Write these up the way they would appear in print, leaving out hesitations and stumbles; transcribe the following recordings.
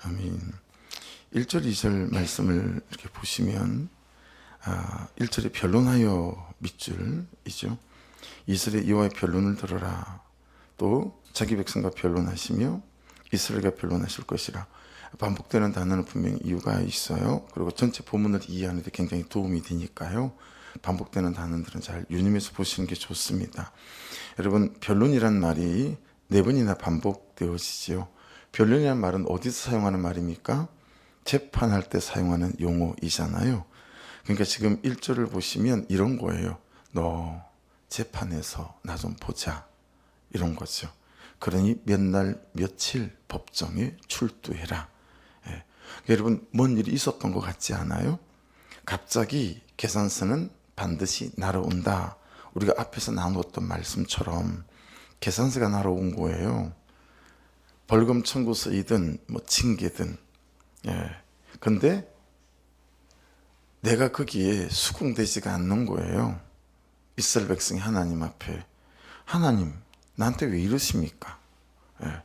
아멘. 1절, 2절 말씀을 이렇게 보시면 1절에 변론하여 밑줄이죠. 2절에 여호와의 변론을 들어라. 또 자기 백성과 변론하시며 이스라엘과 변론하실 것이라. 반복되는 단어는 분명히 이유가 있어요. 그리고 전체 본문을 이해하는 데 굉장히 도움이 되니까요. 반복되는 단어들은 잘 유념해서 보시는 게 좋습니다. 여러분, 변론이란 말이 4번이나 반복되어지지요. 변론이란 말은 어디서 사용하는 말입니까? 재판할 때 사용하는 용어이잖아요. 그러니까 지금 1절을 보시면 이런 거예요. 너 재판에서 나 좀 보자, 이런 거죠. 그러니 몇 날 며칠 법정에 출두해라. 예. 여러분, 뭔 일이 있었던 것 같지 않아요? 갑자기 계산서는 반드시 날아온다. 우리가 앞에서 나누었던 말씀처럼 계산서가 날아온 거예요. 벌금 청구서이든 뭐 징계든. 예. 근데 내가 거기에 수긍되지가 않는 거예요. 이스라엘 백성이 하나님 앞에, 하나님 나한테 왜 이러십니까? 예.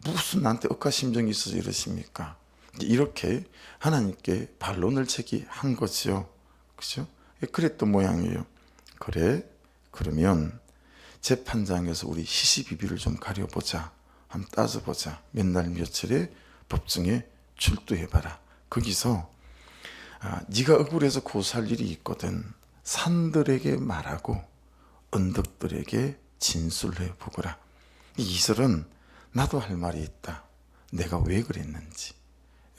무슨 나한테 억하심정이 있어서 이러십니까? 이렇게 하나님께 반론을 제기한 거죠. 그죠? 그랬던 모양이에요. 그래, 그러면 재판장에서 우리 시시비비를 좀 가려보자. 한번 따져보자. 몇 날 며칠에 법정에 출두해봐라. 거기서 네가 억울해서 고소할 일이 있거든. 산들에게 말하고 언덕들에게 진술해 보거라. 이슬은 나도 할 말이 있다. 내가 왜 그랬는지.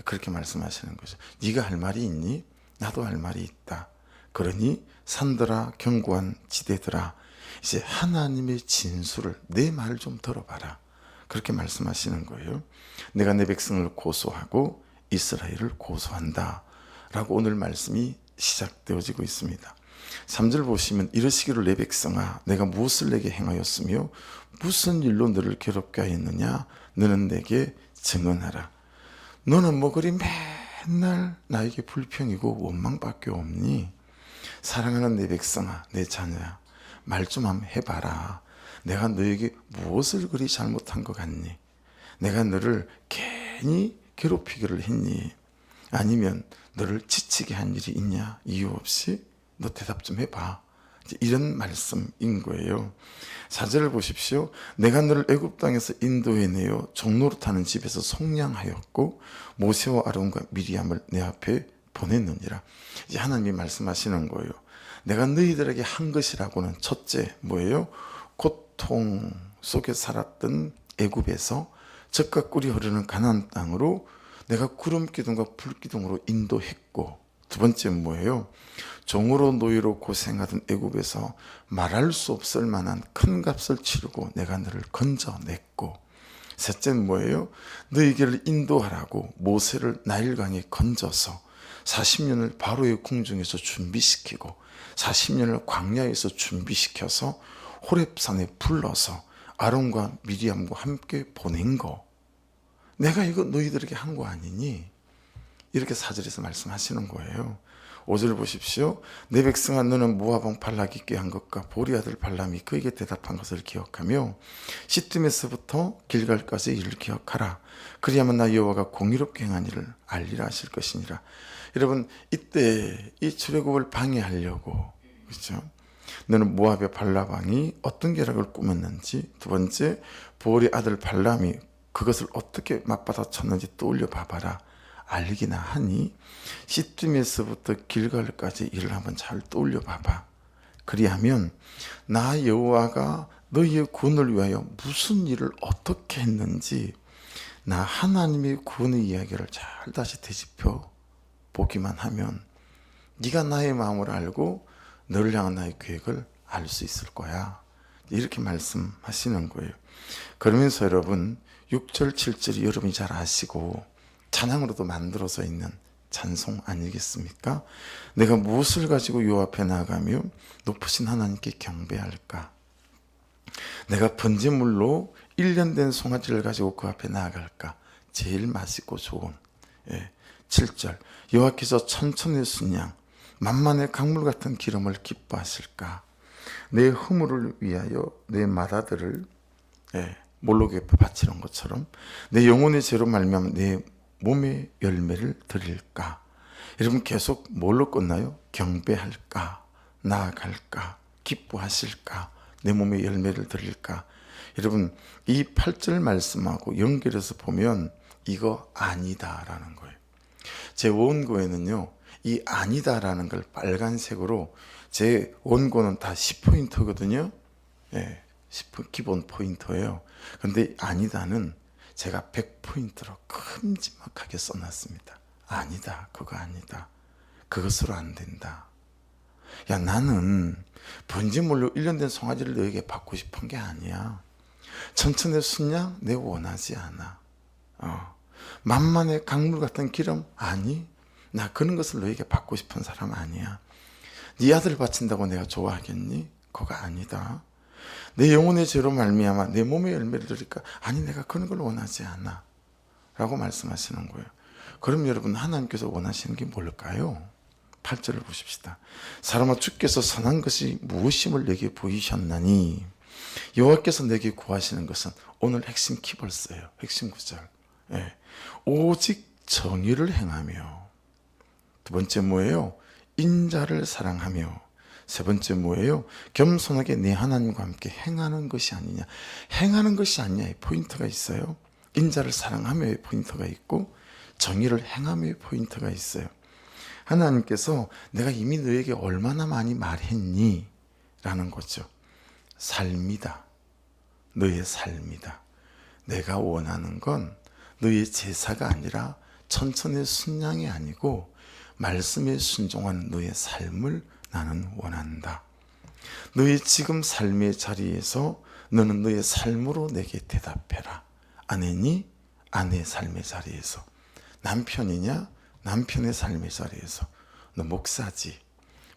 그렇게 말씀하시는 거죠. 네가 할 말이 있니? 나도 할 말이 있다. 그러니 산들아, 견고한 지대들아, 이제 하나님의 진술을, 내 말 좀 들어봐라. 그렇게 말씀하시는 거예요. 내가 내 백성을 고소하고 이스라엘을 고소한다 라고 오늘 말씀이 시작되어지고 있습니다. 3절 보시면 이르시기를 내 백성아, 내가 무엇을 내게 행하였으며 무슨 일로 너를 괴롭게 하였느냐? 너는 내게 증언하라. 너는 뭐 그리 맨날 나에게 불평이고 원망밖에 없니? 사랑하는 내 백성아, 내 자녀야, 말 좀 한번 해봐라. 내가 너에게 무엇을 그리 잘못한 것 같니? 내가 너를 괜히 괴롭히기를 했니? 아니면 너를 지치게 한 일이 있냐? 이유 없이? 너 대답 좀 해봐. 이런 말씀인 거예요. 4절을 보십시오. 내가 너를 애굽 땅에서 인도해내어 종로로 타는 집에서 속량하였고 모세와 아론과 미리암을 내 앞에 보냈느니라. 이제 하나님이 말씀하시는 거예요. 내가 너희들에게 한 것이라고는 첫째 뭐예요? 고통 속에 살았던 애굽에서 젖과 꿀이 흐르는 가나안 땅으로 내가 구름 기둥과 불 기둥으로 인도했고, 두 번째 뭐예요? 종으로 노예로 고생하던 애굽에서 말할 수 없을 만한 큰 값을 치르고 내가 너를 건져냈고, 셋째는 뭐예요? 너희를 인도하라고 모세를 나일강에 건져서 40년을 바로의 궁중에서 준비시키고 40년을 광야에서 준비시켜서 호렙산에 불러서 아론과 미리암과 함께 보낸 거, 내가 이거 너희들에게 한 거 아니니? 이렇게 4절에서 말씀하시는 거예요. 5절 보십시오. 내 백성아, 너는 모압 왕 발락이 꾀한 것과 보리 아들 발람이 그에게 대답한 것을 기억하며 시뜸에서부터 길갈까지 이를 기억하라. 그리하면 나 여호와가 공의롭게 행한 일을 알리라 하실 것이니라. 여러분, 이때 이 출애굽을 방해하려고, 그렇죠? 너는 모압의 발람 왕이 어떤 계략을 꾸몄는지, 두 번째 보리 아들 발람이 그것을 어떻게 맞받아쳤는지 떠올려 봐봐라. 알기나 하니 시딤에서부터 길갈까지 일을 한번 잘 떠올려 봐봐. 그리하면 나 여호와가 너희의 구원을 위하여 무슨 일을 어떻게 했는지 나 하나님의 구원의 이야기를 잘 다시 되짚어 보기만 하면 네가 나의 마음을 알고 너를 향한 나의 계획을 알 수 있을 거야. 이렇게 말씀하시는 거예요. 그러면서 여러분 6절 7절이 여러분이 잘 아시고 찬양으로도 만들어져 있는 찬송 아니겠습니까? 내가 무엇을 가지고 요 앞에 나가며 높으신 하나님께 경배할까? 내가 번제물로 1년 된 송아지를 가지고 그 앞에 나아갈까? 제일 맛있고 좋은 7절 여호와께서 천천의 순양 만만의 강물 같은 기름을 기뻐하실까? 내 허물을 위하여 내 마다들을 몰록에 바치는 것처럼 내 영혼의 죄로 말미암아 내 몸의 열매를 드릴까? 여러분 계속 뭘로 끝나요? 경배할까? 나아갈까? 기뻐하실까? 내 몸의 열매를 드릴까? 여러분 이 8절 말씀하고 연결해서 보면 이거 아니다라는 거예요. 제 원고에는요, 이 아니다라는 걸 빨간색으로, 제 원고는 다 10포인트거든요. 예, 10 기본 포인트예요. 근데 아니다는 제가 100포인트로 큼지막하게 써놨습니다. 아니다, 그거 아니다. 그것으로 안 된다. 야, 나는 번지물로 1년 된 송아지를 너에게 받고 싶은 게 아니야. 천천의 순양 내 원하지 않아. 만만의 강물 같은 기름? 아니, 나 그런 것을 너에게 받고 싶은 사람 아니야. 네 아들 바친다고 내가 좋아하겠니? 그거 아니다. 내 영혼의 죄로 말미암아 내 몸의 열매를 드릴까? 아니, 내가 그런 걸 원하지 않아 라고 말씀하시는 거예요. 그럼 여러분, 하나님께서 원하시는 게 뭘까요? 8절을 보십시다. 사람아, 주께서 선한 것이 무엇임을 내게 보이셨나니 여호와께서 내게 구하시는 것은, 오늘 핵심 키벌스예요. 핵심 구절. 예. 오직 정의를 행하며, 두 번째 뭐예요? 인자를 사랑하며, 세 번째 뭐예요? 겸손하게 내 하나님과 함께 행하는 것이 아니냐. 행하는 것이 아니냐의 포인트가 있어요. 인자를 사랑하며의 포인트가 있고 정의를 행하며의 포인트가 있어요. 하나님께서 내가 이미 너에게 얼마나 많이 말했니? 라는 거죠. 삶이다. 너의 삶이다. 내가 원하는 건 너의 제사가 아니라 천천의 순양이 아니고 말씀에 순종한 너의 삶을 나는 원한다. 너의 지금 삶의 자리에서 너는 너의 삶으로 내게 대답해라. 아내니? 아내의 삶의 자리에서. 남편이냐? 남편의 삶의 자리에서. 너 목사지?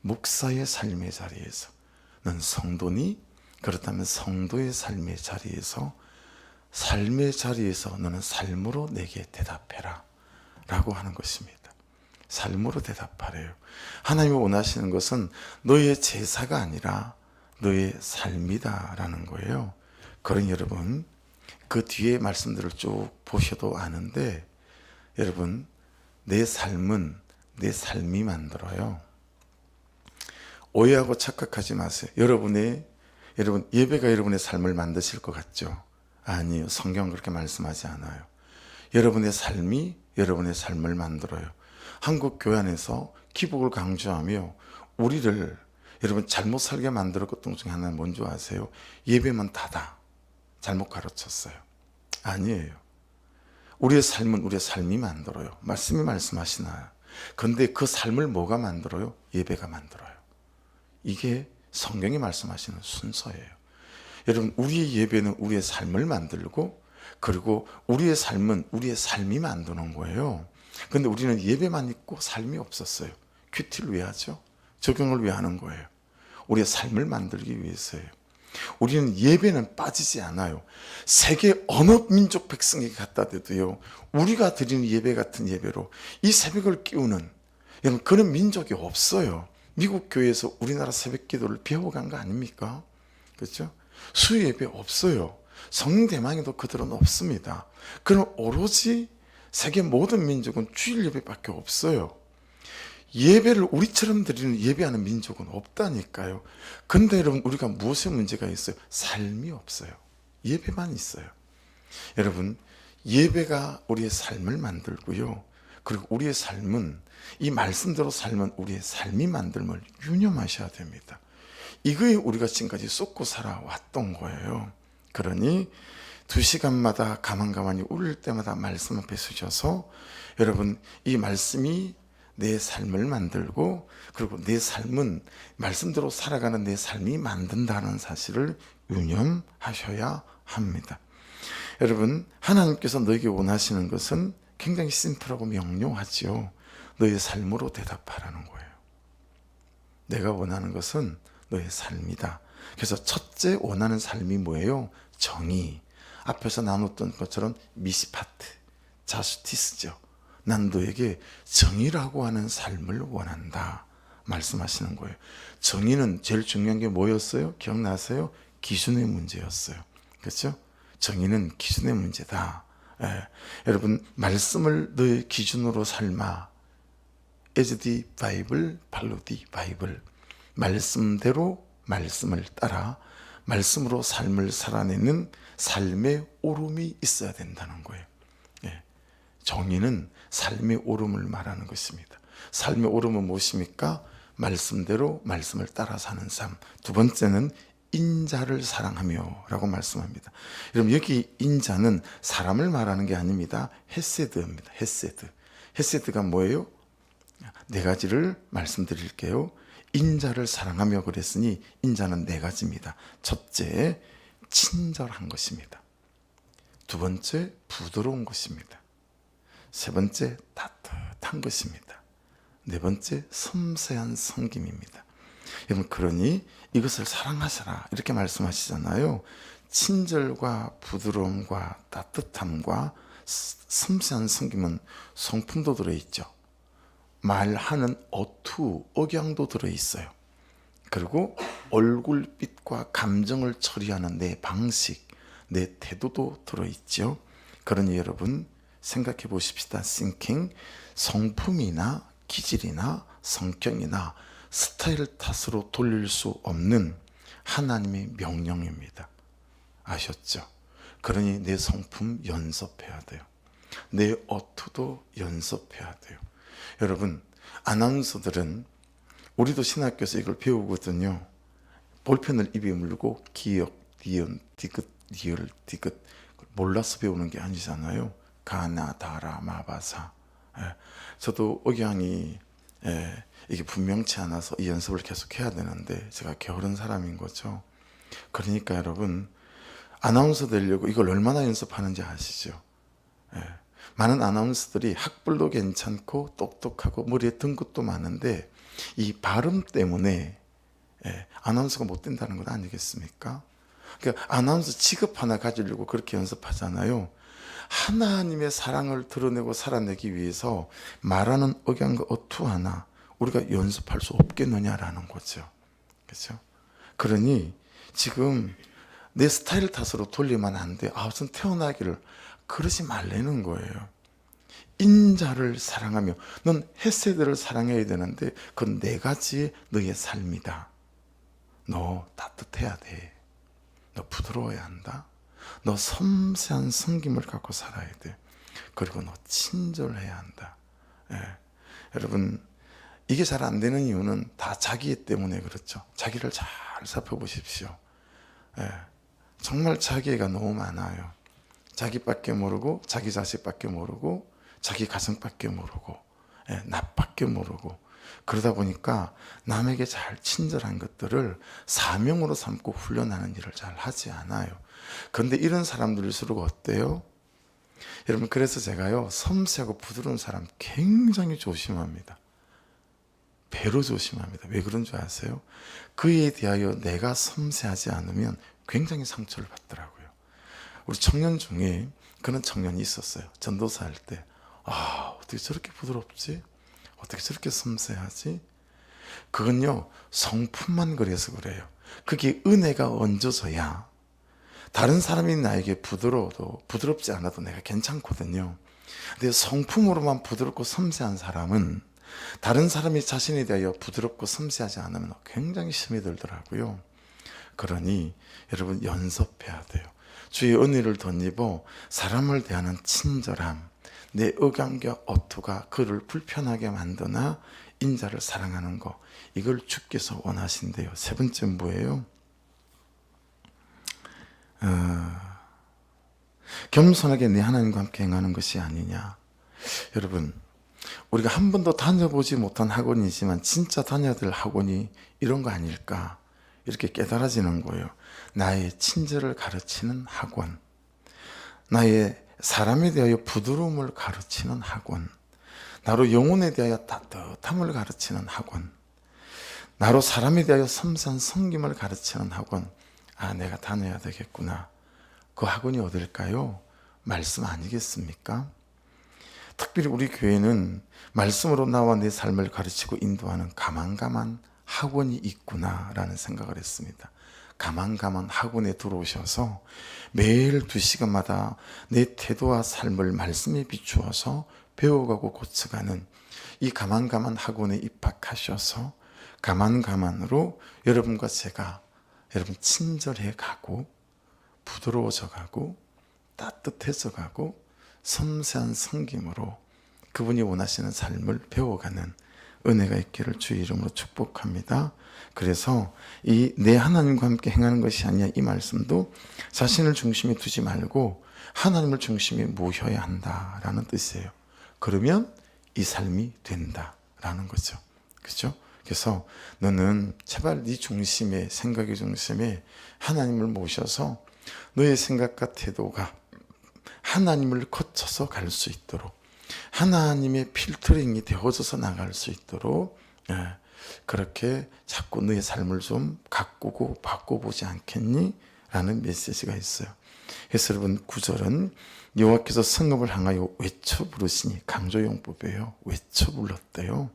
목사의 삶의 자리에서. 넌 성도니? 그렇다면 성도의 삶의 자리에서, 삶의 자리에서 너는 삶으로 내게 대답해라 라고 하는 것입니다. 삶으로 대답하래요. 하나님이 원하시는 것은 너의 제사가 아니라 너의 삶이다 라는 거예요. 그러니 여러분, 그 뒤에 말씀들을 쭉 보셔도 아는데, 여러분, 내 삶은 내 삶이 만들어요. 오해하고 착각하지 마세요. 여러분 예배가 여러분의 삶을 만드실 것 같죠? 아니요. 성경은 그렇게 말씀하지 않아요. 여러분의 삶이 여러분의 삶을 만들어요. 한국 교회 안에서 기복을 강조하며 우리를 여러분 잘못 살게 만들었던 것 중에 하나는 뭔지 아세요? 예배만 다다. 잘못 가르쳤어요. 아니에요. 우리의 삶은 우리의 삶이 만들어요. 말씀이 말씀하시나요? 그런데 그 삶을 뭐가 만들어요? 예배가 만들어요. 이게 성경이 말씀하시는 순서예요. 여러분, 우리의 예배는 우리의 삶을 만들고, 그리고 우리의 삶은 우리의 삶이 만드는 거예요. 그런데 우리는 예배만 있고 삶이 없었어요. 큐티를 왜 하죠? 적용을 왜 하는 거예요? 우리의 삶을 만들기 위해서예요. 우리는 예배는 빠지지 않아요. 세계 어느 민족 백성에게 갖다 대도요, 우리가 드리는 예배 같은 예배로 이 새벽을 끼우는, 여러분, 그런 민족이 없어요. 미국 교회에서 우리나라 새벽 기도를 배워간 거 아닙니까? 그렇죠? 수요 예배 없어요. 성령 대망에도 그들은 없습니다. 그럼 오로지 세계 모든 민족은 주일 예배밖에 없어요. 예배를 우리처럼 드리는, 예배하는 민족은 없다니까요. 근데 여러분, 우리가 무엇에 문제가 있어요? 삶이 없어요. 예배만 있어요. 여러분, 예배가 우리의 삶을 만들고요, 그리고 우리의 삶은, 이 말씀대로 살면 우리의 삶이 만들면 유념하셔야 됩니다. 이거에 우리가 지금까지 쏟고 살아왔던 거예요. 그러니 2시간마다 가만가만히 울릴 때마다 말씀 앞에 서셔서, 여러분, 이 말씀이 내 삶을 만들고, 그리고 내 삶은 말씀대로 살아가는 내 삶이 만든다는 사실을 유념하셔야 합니다. 여러분, 하나님께서 너에게 원하시는 것은 굉장히 심플하고 명료하지요. 너의 삶으로 대답하라는 거예요. 내가 원하는 것은 너의 삶이다. 그래서 첫째 원하는 삶이 뭐예요? 정의. 앞에서 나눴던 것처럼 미시파트, 자스티스죠. 난 너에게 정의라고 하는 삶을 원한다 말씀하시는 거예요. 정의는 제일 중요한 게 뭐였어요? 기억나세요? 기준의 문제였어요. 그렇죠? 정의는 기준의 문제다 여러분, 말씀을 너의 기준으로 삶아. As the Bible, follow the Bible. 말씀대로 말씀을 따라 말씀으로 삶을 살아내는 삶의 오름이 있어야 된다는 거예요. 정의는 삶의 오름을 말하는 것입니다. 삶의 오름은 무엇입니까? 말씀대로 말씀을 따라 사는 삶. 두 번째는 인자를 사랑하며 라고 말씀합니다. 여러분, 여기 인자는 사람을 말하는 게 아닙니다. 헤세드입니다. 헤세드. 헤세드가 뭐예요? 네 가지를 말씀드릴게요. 인자를 사랑하며 그랬으니 인자는 네 가지입니다. 첫째, 친절한 것입니다. 두 번째, 부드러운 것입니다. 세 번째, 따뜻한 것입니다. 네 번째, 섬세한 섬김입니다. 여러분, 그러니 이것을 사랑하시라 이렇게 말씀하시잖아요. 친절과 부드러움과 따뜻함과 섬세한 섬김은 성품도 들어있죠. 말하는 어투, 억양도 들어있어요. 그리고 얼굴빛과 감정을 처리하는 내 방식, 내 태도도 들어있죠. 그러니 여러분, 생각해 보십시다. thinking. 성품이나 기질이나 성격이나 스타일 탓으로 돌릴 수 없는 하나님의 명령입니다. 아셨죠? 그러니 내 성품 연습해야 돼요. 내 어투도 연습해야 돼요. 여러분, 아나운서들은, 우리도 신학교에서 이걸 배우거든요. 볼펜을 입에 물고 기역, 디은, 디귿, 리을, 디귿. 몰라서 배우는 게 아니잖아요. 가나, 다라, 마바사. 저도 억양이 이게 분명치 않아서 이 연습을 계속 해야 되는데 제가 게으른 사람인 거죠. 그러니까 여러분, 아나운서 되려고 이걸 얼마나 연습하는지 아시죠? 많은 아나운서들이 학벌도 괜찮고 똑똑하고 머리에 든 것도 많은데 이 발음 때문에 아나운서가 못 된다는 것 아니겠습니까? 그러니까 아나운서 직업 하나 가지려고 그렇게 연습하잖아요. 하나님의 사랑을 드러내고 살아내기 위해서 말하는 억양과 어투 하나 우리가 연습할 수 없겠느냐라는 거죠. 그렇죠? 그러니 지금 내 스타일 탓으로 돌리면 안 돼. 전 태어나기를 그러지 말라는 거예요. 인자를 사랑하며, 넌 헤세드를 사랑해야 되는데 그건 네 가지 너의 삶이다. 너 따뜻해야 돼. 너 부드러워야 한다. 너 섬세한 섬김을 갖고 살아야 돼. 그리고 너 친절해야 한다. 여러분, 이게 잘 안 되는 이유는 다 자기 때문에 그렇죠. 자기를 잘 살펴보십시오. 정말 자기애가 너무 많아요. 자기밖에 모르고 자기 자식밖에 모르고 자기 가정밖에 모르고 나밖에 모르고, 그러다 보니까 남에게 잘 친절한 것들을 사명으로 삼고 훈련하는 일을 잘 하지 않아요. 그런데 이런 사람들일수록 어때요? 여러분, 그래서 제가요, 섬세하고 부드러운 사람 굉장히 조심합니다. 배로 조심합니다. 왜 그런 줄 아세요? 그에 대하여 내가 섬세하지 않으면 굉장히 상처를 받더라고요. 우리 청년 중에 그런 청년이 있었어요. 전도사 할 때. 어떻게 저렇게 부드럽지? 어떻게 저렇게 섬세하지? 그건요, 성품만 그래서 그래요. 그게 은혜가 얹어져야 다른 사람이 나에게 부드러워도 부드럽지 않아도 내가 괜찮거든요. 근데 성품으로만 부드럽고 섬세한 사람은 다른 사람이 자신에 대하여 부드럽고 섬세하지 않으면 굉장히 힘이 들더라고요. 그러니 여러분, 연습해야 돼요. 주의 은혜를 덧입어 사람을 대하는 친절함, 내 억양과 어투가 그를 불편하게 만드나 인자를 사랑하는 것, 이걸 주께서 원하신대요. 세 번째 뭐예요? 겸손하게 내 하나님과 함께 행하는 것이 아니냐. 여러분, 우리가 한 번도 다녀보지 못한 학원이지만 진짜 다녀야 될 학원이 이런 거 아닐까, 이렇게 깨달아지는 거예요. 나의 친절을 가르치는 학원, 나의 사람에 대하여 부드러움을 가르치는 학원, 나로 영혼에 대하여 따뜻함을 가르치는 학원, 나로 사람에 대하여 섬세한 섬김을 가르치는 학원. 내가 다녀야 되겠구나. 그 학원이 어딜까요? 말씀 아니겠습니까? 특별히 우리 교회는 말씀으로 나와 내 삶을 가르치고 인도하는 가만가만 학원이 있구나라는 생각을 했습니다. 가만가만 학원에 들어오셔서 매일 2시간마다 내 태도와 삶을 말씀에 비추어서 배워가고 고쳐가는 이 가만가만 학원에 입학하셔서 가만가만으로 여러분과 제가 여러분 친절해 가고 부드러워져 가고 따뜻해져 가고 섬세한 섬김으로 그분이 원하시는 삶을 배워가는 은혜가 있기를 주의 이름으로 축복합니다. 그래서 이 내 하나님과 함께 행하는 것이 아니야, 이 말씀도 자신을 중심에 두지 말고 하나님을 중심에 모셔야 한다라는 뜻이에요. 그러면 이 삶이 된다라는 거죠. 그렇죠? 그래서 너는 제발 네 중심에, 생각의 중심에 하나님을 모셔서 너의 생각과 태도가 하나님을 거쳐서 갈 수 있도록, 하나님의 필터링이 되어져서 나갈 수 있도록 그렇게 자꾸 너의 삶을 좀 가꾸고 바꿔보지 않겠니? 라는 메시지가 있어요. 그래서 여러분 9절은 여호와께서 성읍을 향하여 외쳐 부르시니, 강조용법이에요. 외쳐 불렀대요.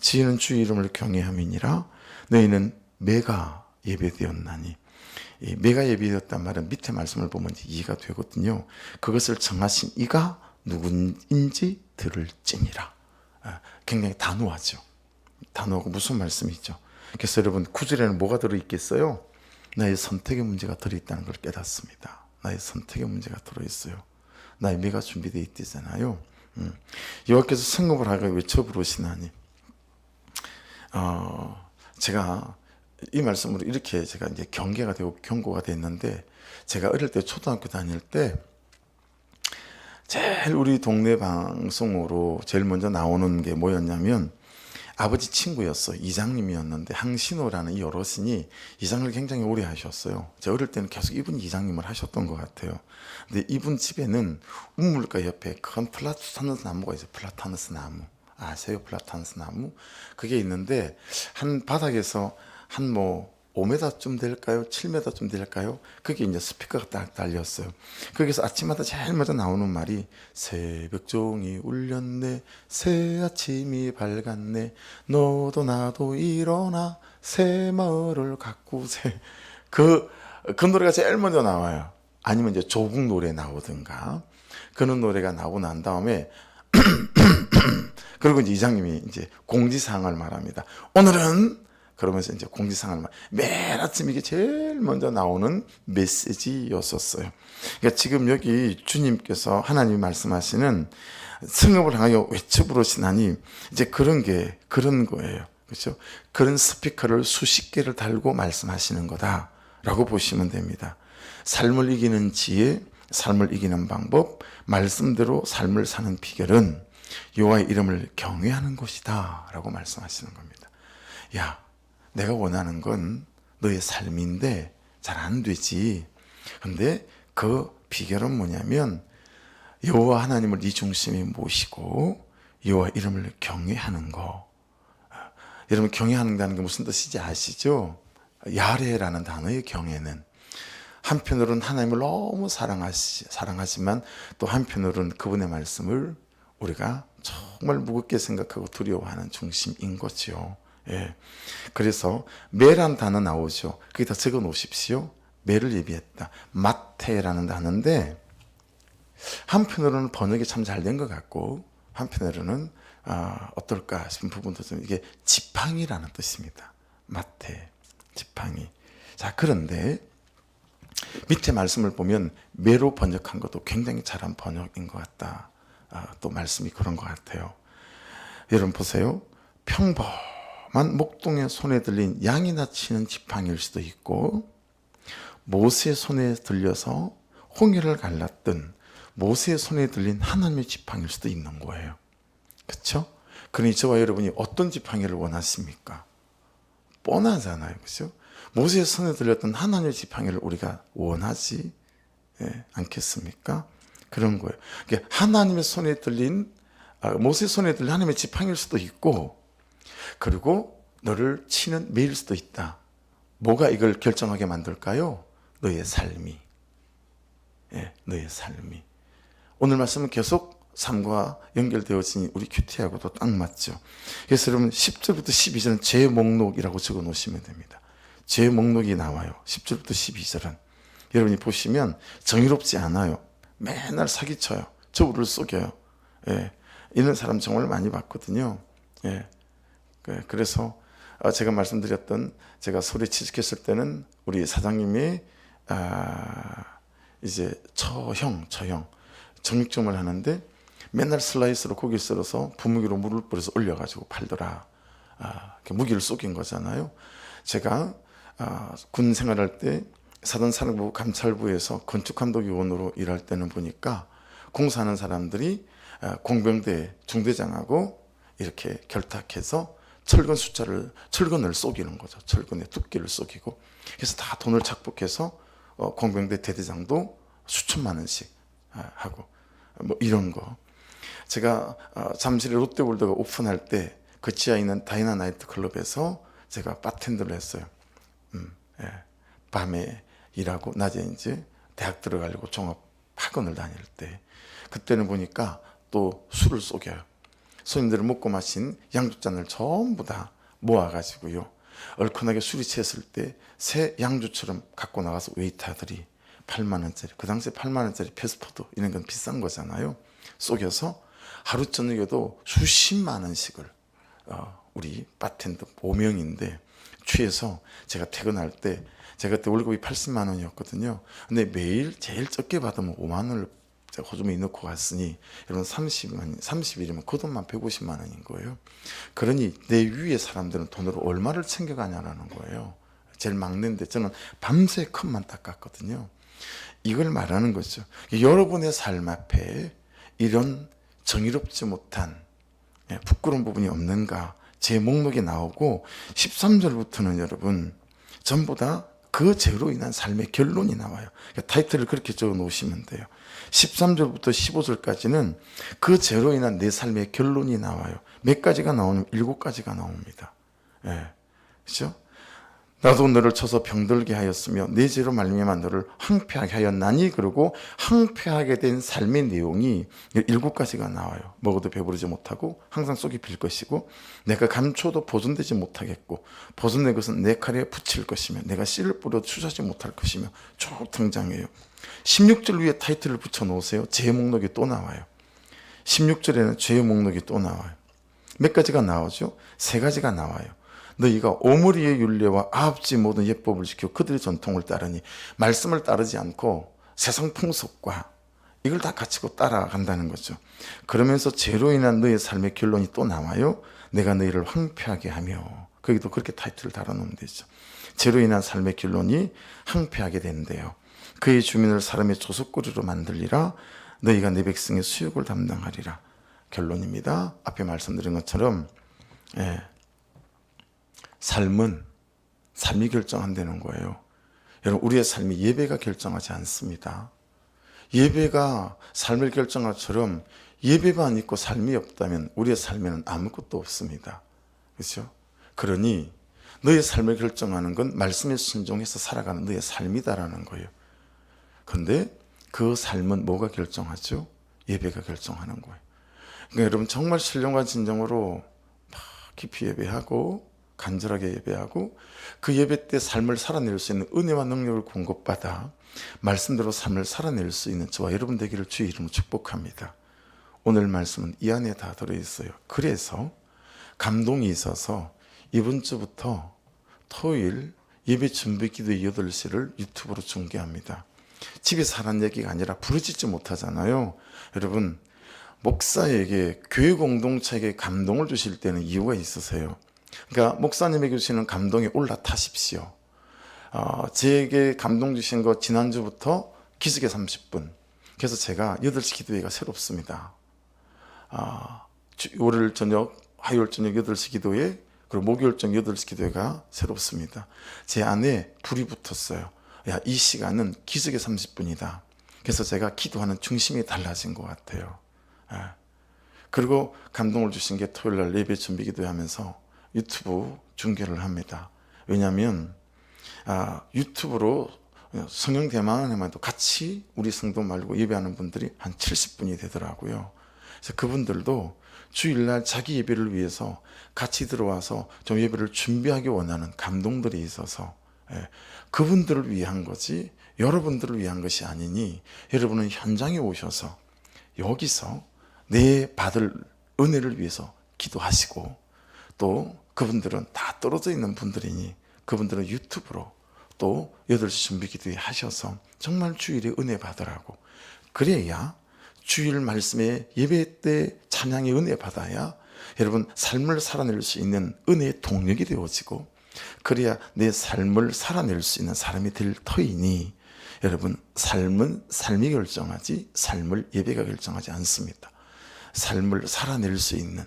지혜는 주의 이름을 경외함이니라. 너희는 매가 예배되었나니. 이 매가 예배되었단 말은 밑에 말씀을 보면 이해가 되거든요. 그것을 정하신 이가 누구인지 들을지니라. 굉장히 단호하죠. 단호하고 무슨 말씀이죠. 그래서 여러분 9절에는 뭐가 들어있겠어요? 나의 선택의 문제가 들어있다는 걸 깨닫습니다. 나의 선택의 문제가 들어있어요. 나의 매가 준비되어 있대잖아요. 여호와께서 성읍을 하여 외쳐 부르시나니. 제가 이 말씀으로 이렇게 제가 이제 경계가 되고 경고가 됐는데, 제가 어릴 때 초등학교 다닐 때 제일 우리 동네 방송으로 제일 먼저 나오는 게 뭐였냐면 아버지 친구였어요. 이장님이었는데 항신호라는 이 어르신이 이장을 굉장히 오래 하셨어요. 제가 어릴 때는 계속 이분이 이장님을 하셨던 것 같아요. 근데 이분 집에는 우물가 옆에 큰 플라타너스 나무가 있어요. 플라타너스 나무. 아세요? 플라타너스 나무? 그게 있는데 한 바닥에서 한 5m쯤 될까요? 7m쯤 될까요? 그게 이제 스피커가 딱 달렸어요. 거기서 아침마다 제일 먼저 나오는 말이 새벽종이 울렸네, 새 아침이 밝았네, 너도 나도 일어나 새 마을을 가꾸세. 그 노래가 제일 먼저 나와요. 아니면 이제 조국 노래 나오든가. 그런 노래가 나오고 난 다음에 그리고 이제 이장님이 이제 공지사항을 말합니다. 오늘은 그러면서 이제 공지사항을 매일 아침 이게 제일 먼저 나오는 메시지였었어요. 그러니까 지금 여기 주님께서 하나님이 말씀하시는 성읍을 향하여 외쳐 부르시나니, 이제 그런 거예요. 그렇죠? 그런 스피커를 수십 개를 달고 말씀하시는 거다라고 보시면 됩니다. 삶을 이기는 지혜, 삶을 이기는 방법, 말씀대로 삶을 사는 비결은 여호와의 이름을 경외하는 것이다라고 말씀하시는 겁니다. 야, 내가 원하는 건 너의 삶인데 잘 안 되지. 근데 그 비결은 뭐냐면 여호와 하나님을 네 중심에 모시고 여호와 이름을 경외하는 거. 여러분 경외한다는 게 무슨 뜻인지 아시죠? 야레라는 단어의 경외는 한편으로는 하나님을 너무 사랑하지만 또 한편으로는 그분의 말씀을 우리가 정말 무겁게 생각하고 두려워하는 중심인 거죠. 예. 그래서 매란 단어 나오죠. 거기다 적어 놓으십시오. 매를 예비했다. 마태라는 단어인데 한편으로는 번역이 참 잘 된 것 같고 한편으로는 어떨까 싶은 부분도 좀, 이게 지팡이라는 뜻입니다. 마태, 지팡이. 자, 그런데 밑에 말씀을 보면 매로 번역한 것도 굉장히 잘한 번역인 것 같다. 또 말씀이 그런 것 같아요. 여러분 보세요. 평범한 목동의 손에 들린 양이나 치는 지팡이일 수도 있고, 모세의 손에 들려서 홍해를 갈랐던 모세의 손에 들린 하나님의 지팡이일 수도 있는 거예요. 그렇죠? 그러니 저와 여러분이 어떤 지팡이를 원하십니까? 뻔하잖아요. 그렇죠? 모세의 손에 들렸던 하나님의 지팡이를 우리가 원하지 않겠습니까? 그런 거예요. 그러니까 하나님의 손에 들린, 모세의 손에 들린 하나님의 지팡이일 수도 있고, 그리고 너를 치는 매일 수도 있다. 뭐가 이걸 결정하게 만들까요? 너의 삶이. 너의 삶이. 오늘 말씀은 계속 삶과 연결되어지니 우리 큐티하고도 딱 맞죠. 그래서 여러분 10절부터 12절은 제 목록이라고 적어 놓으시면 됩니다. 죄 목록이 나와요. 10절부터 12절은. 여러분이 보시면 정의롭지 않아요. 맨날 사기쳐요. 저울을 속여요. 예. 이런 사람 정말 많이 봤거든요. 예. 그래서 제가 말씀드렸던, 제가 서울에 취직했을 때는 우리 사장님이 이제 처형 정육점을 하는데 맨날 슬라이스로 고기 썰어서 분무기로 물을 뿌려서 올려가지고 팔더라. 무기를 쏘긴 거잖아요. 제가 군 생활할 때 사단사령부 감찰부에서 건축감독위원으로 일할 때는 보니까 공사하는 사람들이 공병대 중대장하고 이렇게 결탁해서 철근을 쏘기는 거죠. 철근의 두께를 쏘기고. 그래서 다 돈을 착복해서 공병대 대대장도 수천만 원씩 하고 뭐 이런 거. 제가 잠실에 롯데월드가 오픈할 때 그 지하에 있는 다이나 나이트 클럽에서 제가 바텐더를 했어요. 예. 밤에 일하고 낮에 이제 대학 들어가려고 종합 학원을 다닐 때, 그때는 보니까 또 술을 쏘겨요. 손님들을 먹고 마신 양주잔을 전부 다 모아가지고요, 얼큰하게 술이 취했을 때 새 양주처럼 갖고 나가서 웨이터들이 8만 원짜리, 그 당시에 8만 원짜리 패스포드 이런 건 비싼 거잖아요. 쏘겨서 하루 저녁에도 수십만 원씩을 우리 바텐더 5명인데 취해서, 제가 퇴근할 때, 제가 그때 월급이 80만 원이었거든요. 근데 매일 제일 적게 받으면 5만 원을 제가 호주머니에 넣고 갔으니, 여러분 30일이면 그 돈만 150만 원인 거예요. 그러니 내 위에 사람들은 돈으로 얼마를 챙겨가냐라는 거예요. 제일 막내인데 저는 밤새 컵만 닦았거든요. 이걸 말하는 거죠. 여러분의 삶 앞에 이런 정의롭지 못한 부끄러운 부분이 없는가, 제 목록이 나오고 13절부터는 여러분 전부 다 그 죄로 인한 삶의 결론이 나와요. 타이틀을 그렇게 적어 놓으시면 돼요. 13절부터 15절까지는 그 죄로 인한 내 삶의 결론이 나와요. 몇 가지가 나오면 7가지가 나옵니다. 예. 그렇죠? 나도 너를 쳐서 병들게 하였으며 내 죄로 말미암아 너를 황폐하게 하였나니, 그리고 황폐하게 된 삶의 내용이 7가지가 나와요. 먹어도 배부르지 못하고 항상 속이 빌 것이고, 내가 감춰도 보존되지 못하겠고, 보존된 것은 내 칼에 붙일 것이며, 내가 씨를 뿌려도 추수하지 못할 것이며, 쭉 등장해요. 16절 위에 타이틀을 붙여 놓으세요. 죄 목록이 또 나와요. 16절에는 죄 목록이 또 나와요. 몇 가지가 나오죠? 3가지가 나와요. 너희가 오므리의 율례와 아합지 모든 예법을 지켜 그들의 전통을 따르니, 말씀을 따르지 않고 세상 풍속과 이걸 다 갖추고 따라간다는 거죠. 그러면서 죄로 인한 너의 삶의 결론이 또 나와요. 내가 너희를 황폐하게 하며, 거기도 그렇게 타이틀을 달아놓으면 되죠. 죄로 인한 삶의 결론이 황폐하게 된대요. 그의 주민을 사람의 조속거리로 만들리라. 너희가 내 백성의 수욕을 담당하리라. 결론입니다. 앞에 말씀드린 것처럼 삶이 결정한다는 거예요. 여러분, 우리의 삶이 예배가 결정하지 않습니다. 예배가 삶을 결정할 것처럼 예배만 있고 삶이 없다면 우리의 삶에는 아무것도 없습니다. 그렇죠? 그러니 너의 삶을 결정하는 건 말씀에 순종해서 살아가는 너의 삶이다라는 거예요. 그런데 그 삶은 뭐가 결정하죠? 예배가 결정하는 거예요. 그러니까 여러분, 정말 신령과 진정으로 깊이 예배하고 간절하게 예배하고, 그 예배 때 삶을 살아낼 수 있는 은혜와 능력을 공급받아 말씀대로 삶을 살아낼 수 있는 저와 여러분 되기를 주의 이름으로 축복합니다. 오늘 말씀은 이 안에 다 들어있어요. 그래서 감동이 있어서 이번 주부터 토요일 예배 준비 기도 8시를 유튜브로 중계합니다. 집에서 하는 얘기가 아니라 부르짖지 못하잖아요. 여러분, 목사에게, 교회 공동체에게 감동을 주실 때는 이유가 있으세요. 그러니까 목사님에게 주시는 감동에 올라타십시오. 제게 감동 주신 거 지난주부터 기적의 30분. 그래서 제가 8시 기도회가 새롭습니다. 월요일 저녁, 화요일 저녁 8시 기도회, 그리고 목요일 저녁 8시 기도회가 새롭습니다. 제 안에 불이 붙었어요. 야, 이 시간은 기적의 30분이다. 그래서 제가 기도하는 중심이 달라진 것 같아요. 그리고 감동을 주신 게 토요일 날 예배 준비 기도하면서 유튜브 중계를 합니다. 왜냐하면 유튜브로 성령 대망원에만 해도 같이 우리 성도 말고 예배하는 분들이 한 70분이 되더라고요. 그래서 그분들도 주일날 자기 예배를 위해서 같이 들어와서 좀 예배를 준비하기 원하는 감동들이 있어서 그분들을 위한 거지 여러분들을 위한 것이 아니니 여러분은 현장에 오셔서 여기서 내 받을 은혜를 위해서 기도하시고 또 그분들은 다 떨어져 있는 분들이니 그분들은 유튜브로 또 8시 준비 기도회 하셔서 정말 주일에 은혜 받으라고 그래야 주일 말씀에 예배 때 찬양의 은혜 받아야 여러분 삶을 살아낼 수 있는 은혜의 동력이 되어지고 그래야 내 삶을 살아낼 수 있는 사람이 될 터이니 여러분 삶은 삶이 결정하지 삶을 예배가 결정하지 않습니다. 삶을 살아낼 수 있는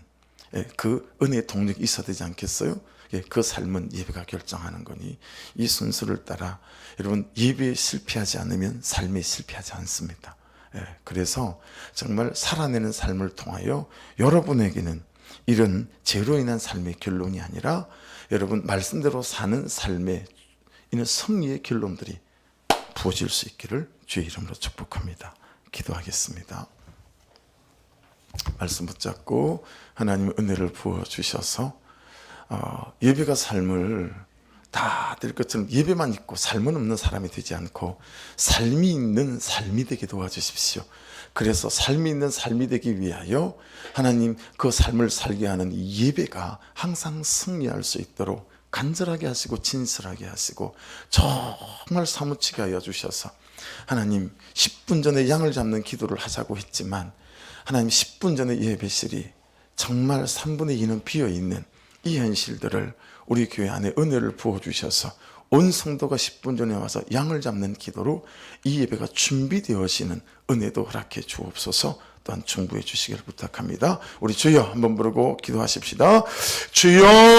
그 은혜의 동력이 있어야 되지 않겠어요? 그 삶은 예배가 결정하는 거니 이 순서를 따라 여러분 예배에 실패하지 않으면 삶에 실패하지 않습니다. 그래서 정말 살아내는 삶을 통하여 여러분에게는 이런 죄로 인한 삶의 결론이 아니라 여러분 말씀대로 사는 삶의 이런 승리의 결론들이 부어질 수 있기를 주의 이름으로 축복합니다. 기도하겠습니다. 말씀 붙잡고 하나님의 은혜를 부어주셔서 예배가 삶을 다 될 것처럼 예배만 있고 삶은 없는 사람이 되지 않고 삶이 있는 삶이 되게 도와주십시오. 그래서 삶이 있는 삶이 되기 위하여 하나님 그 삶을 살게 하는 이 예배가 항상 승리할 수 있도록 간절하게 하시고 진실하게 하시고 정말 사무치게 하여 주셔서 하나님 10분 전에 양을 잡는 기도를 하자고 했지만 하나님 10분 전에 예배실이 정말 3분의 2는 비어있는 이 현실들을 우리 교회 안에 은혜를 부어주셔서 온 성도가 10분 전에 와서 양을 잡는 기도로 이 예배가 준비되어지는 은혜도 허락해 주옵소서. 또한 중보해 주시기를 부탁합니다. 우리 주여 한번 부르고 기도하십시다. 주여